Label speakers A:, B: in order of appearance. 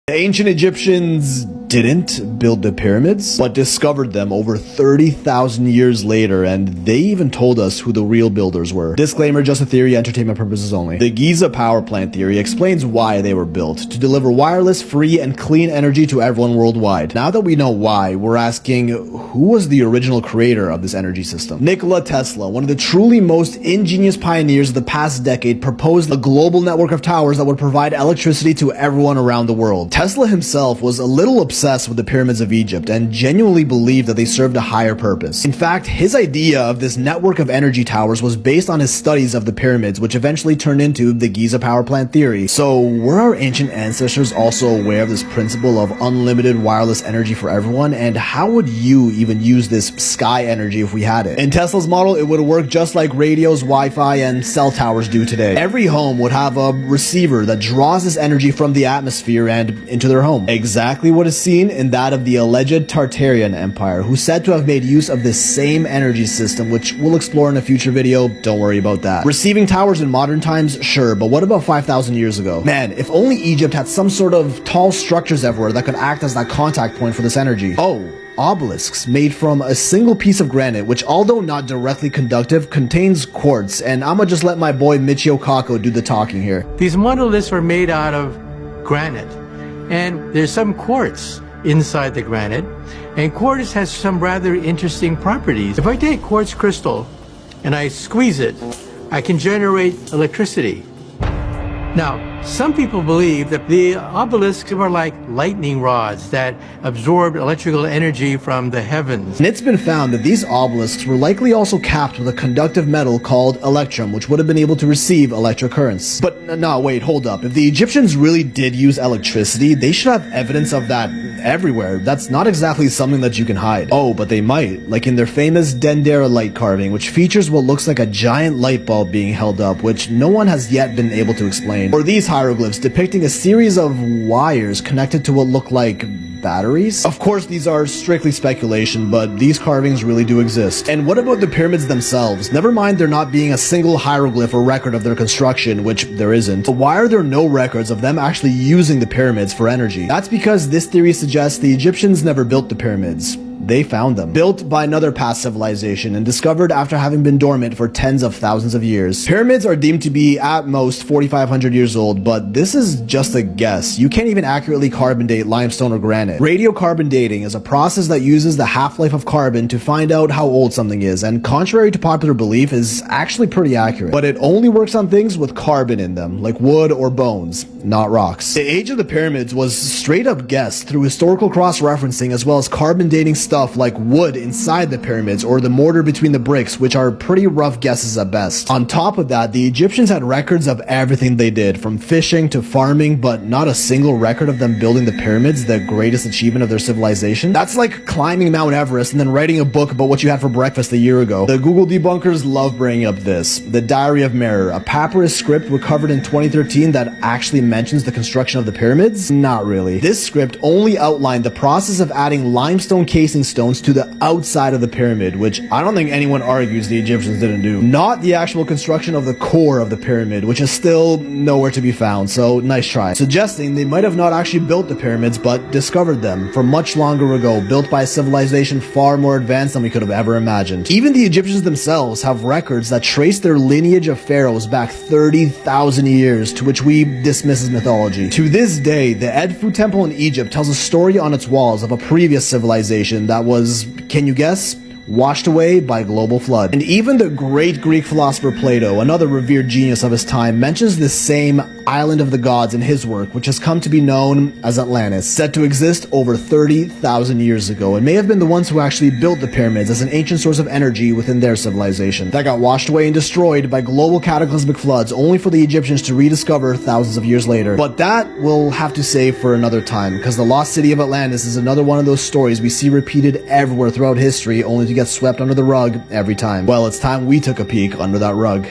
A: The ancient Egyptians didn't build the pyramids, but discovered them over 30,000 years later, and they even told us who the real builders were. Disclaimer, just a theory, entertainment purposes only. The Giza power plant theory explains why they were built, to deliver wireless, free, and clean energy to everyone worldwide. Now that we know why, we're asking, who was the original creator of this energy system? Nikola Tesla, one of the truly most ingenious pioneers of the past decade, proposed a global network of towers that would provide electricity to everyone around the world. Tesla himself was a little obsessed with the pyramids of Egypt and genuinely believed that they served a higher purpose. In fact, his idea of this network of energy towers was based on his studies of the pyramids, which eventually turned into the Giza power plant theory. So, were our ancient ancestors also aware of this principle of unlimited wireless energy for everyone? And how would you even use this sky energy if we had it? In Tesla's model, it would work just like radios, Wi-Fi, and cell towers do today. Every home would have a receiver that draws this energy from the atmosphere and into their home. Exactly what is seen in that of the alleged Tartarian Empire, who's said to have made use of this same energy system, which we'll explore in a future video, don't worry about that. Receiving towers in modern times, sure, but what about 5,000 years ago? Man, if only Egypt had some sort of tall structures everywhere that could act as that contact point for this energy. Oh, obelisks made from a single piece of granite, which although not directly conductive, contains quartz, and I'ma just let my boy Michio Kaku do the talking here.
B: These monoliths are made out of granite, and there's some quartz inside the granite, and quartz has some rather interesting properties. If I take quartz crystal and I squeeze it, I can generate electricity. Now, some people believe that the obelisks are like lightning rods that absorb electrical energy from the heavens.
A: And it's been found that these obelisks were likely also capped with a conductive metal called electrum, which would have been able to receive electric currents. But no, wait, hold up. If the Egyptians really did use electricity, they should have evidence of that everywhere. That's not exactly something that you can hide. Oh, but they might, like in their famous Dendera light carving, which features what looks like a giant light bulb being held up, which no one has yet been able to explain. Or these hieroglyphs depicting a series of wires connected to what look like batteries? Of course, these are strictly speculation, but these carvings really do exist. And what about the pyramids themselves? Never mind there not being a single hieroglyph or record of their construction, which there isn't. But why are there no records of them actually using the pyramids for energy? That's because this theory suggests the Egyptians never built the pyramids. They found them. Built by another past civilization and discovered after having been dormant for tens of thousands of years. Pyramids are deemed to be at most 4,500 years old, but this is just a guess. You can't even accurately carbon date limestone or granite. Radiocarbon dating is a process that uses the half-life of carbon to find out how old something is, and contrary to popular belief, is actually pretty accurate. But it only works on things with carbon in them, like wood or bones, not rocks. The age of the pyramids was straight up guessed through historical cross-referencing as well as carbon dating stuff like wood inside the pyramids or the mortar between the bricks, which are pretty rough guesses at best. On top of that, the Egyptians had records of everything they did, from fishing to farming, but not a single record of them building the pyramids, the greatest achievement of their civilization. That's like climbing Mount Everest and then writing a book about what you had for breakfast a year ago. The Google debunkers love bringing up this. The Diary of Merer, a papyrus script recovered in 2013 that actually mentions the construction of the pyramids? Not really. This script only outlined the process of adding limestone casing stones to the outside of the pyramid, which I don't think anyone argues the Egyptians didn't do. Not the actual construction of the core of the pyramid, which is still nowhere to be found, so nice try. Suggesting they might have not actually built the pyramids, but discovered them from much longer ago, built by a civilization far more advanced than we could have ever imagined. Even the Egyptians themselves have records that trace their lineage of pharaohs back 30,000 years, to which we dismiss as mythology. To this day, the Edfu Temple in Egypt tells a story on its walls of a previous civilization that was, can you guess? Washed away by a global flood. And even the great Greek philosopher Plato, another revered genius of his time, mentions this same island of the gods in his work, which has come to be known as Atlantis, said to exist over 30,000 years ago, and may have been the ones who actually built the pyramids as an ancient source of energy within their civilization. That got washed away and destroyed by global cataclysmic floods, only for the Egyptians to rediscover thousands of years later. But that we'll have to save for another time, because the lost city of Atlantis is another one of those stories we see repeated everywhere throughout history, only to get swept under the rug every time. Well, it's time we took a peek under that rug.